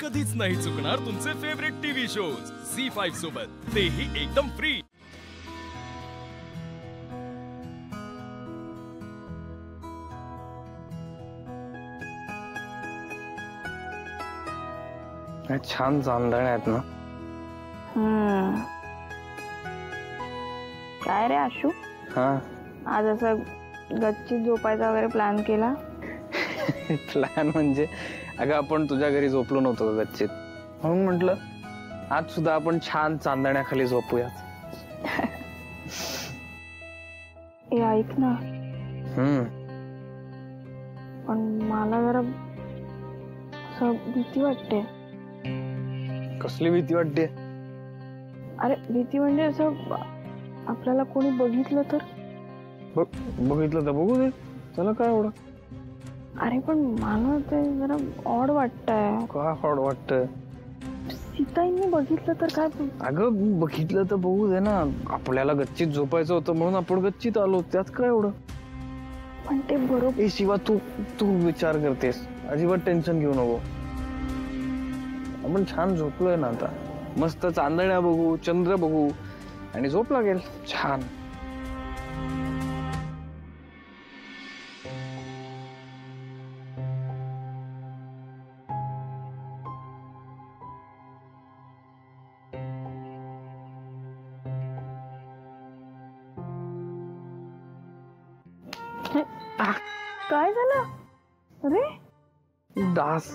कधीच नाही चुकणार तुमचे फेवरेट टीव्ही शोज झी5 सोबत, तेही एकदम फ्री। छान चांदण्या आहेत ना। काय रे आशू, आज असं गच्चीत झोपायचा वगैरे प्लॅन केला? प्लॅन म्हणजे अगं आपण तुझ्या घरी झोपलो नव्हतो गच्चीत, म्हणून म्हटलं आज सुद्धा आपण छान चांदण्याखाली झोपूया। हे ऐक ना, पण मला जरा भीती वाटते। कसली भीती वाटते? अरे भीती म्हणजे असं आपल्याला कोणी बघितलं तर? बघितलं तर बघू दे, चला काय एवढं। अरे पण मला ते जरा ऑड वाटतंय। काय ऑड वाटतंय? सीताईंनी बघितलं तर काय? अगं बघितलं तर बघू दे ना, आपल्याला गच्चीत झोपायचं होतं म्हणून आपण गच्चीत आलो, त्यात काय एवढं। पण ते बरोबर। ए शिवा, तू विचार करतेस, अजिबात टेन्शन घेऊ नको। आपण छान झोपलोय ना आता, मस्त चांदण्या बघू, चंद्र बघू आणि झोप लागेल छान। काय झालं? अरे डास।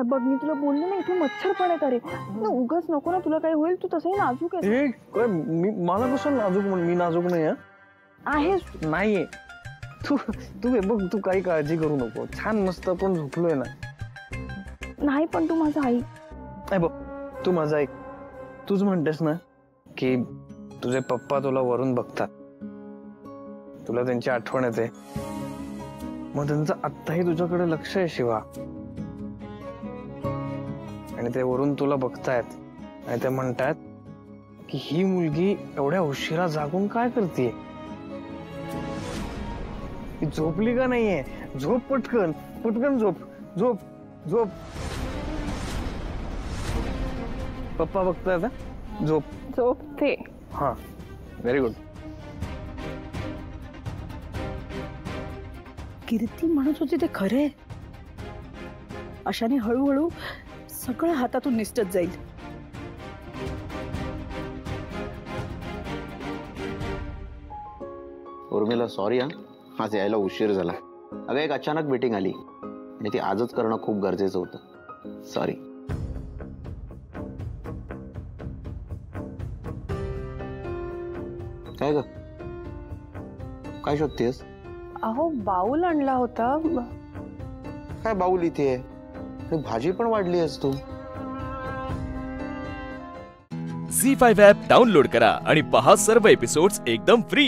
बघ मी तुला बोलले ना, इथे मच्छर पण आहेत। अरे उगाच नको ना, तुला काही होईल, तू तसंही नाजूक आहे। मला कसं नाजूक? मी नाजूक नाही आहेस? नाहीये। तू बघ, तू काही काळजी करू नको, छान मस्त आपण झोपलोय ना। नाही पण तू माझं ऐक। बघ तू माझं ऐक, तूच म्हणतेस ना की तुझे पप्पा तुला वरून बघतात, तुला त्यांची आठवण येते, मग त्यांचं आत्ताही तुझ्याकडे लक्ष आहे शिवा, आणि ते वरून तुला बघतायत आणि ते म्हणतात की ही मुलगी एवढ्या उशिरा जागून काय करते, झोपली का नाहीये? झोप पटकन, पटकन झोप झोप झोप। पप्पा बघतायत, झोप झोपते। हा, व्हेरी गुड। कीर्ती म्हणत होती ते खरे, अशाने हळूहळू सगळं हातातून निसटत जाईल। उर्मिला सॉरी आज यायला उशीर झाला। अगं एक अचानक मीटिंग आली आणि ती आजच करणं खूप गरजेचं होतं, सॉरी। काय ग, काय शोधतेस? अहो बाऊल आणला होता। काय बाऊल इथे आहे? भाजी पण वाढली आहेस तू। झी5 ॲप डाउनलोड करा आणि पहा सर्व एपिसोड्स एकदम फ्री।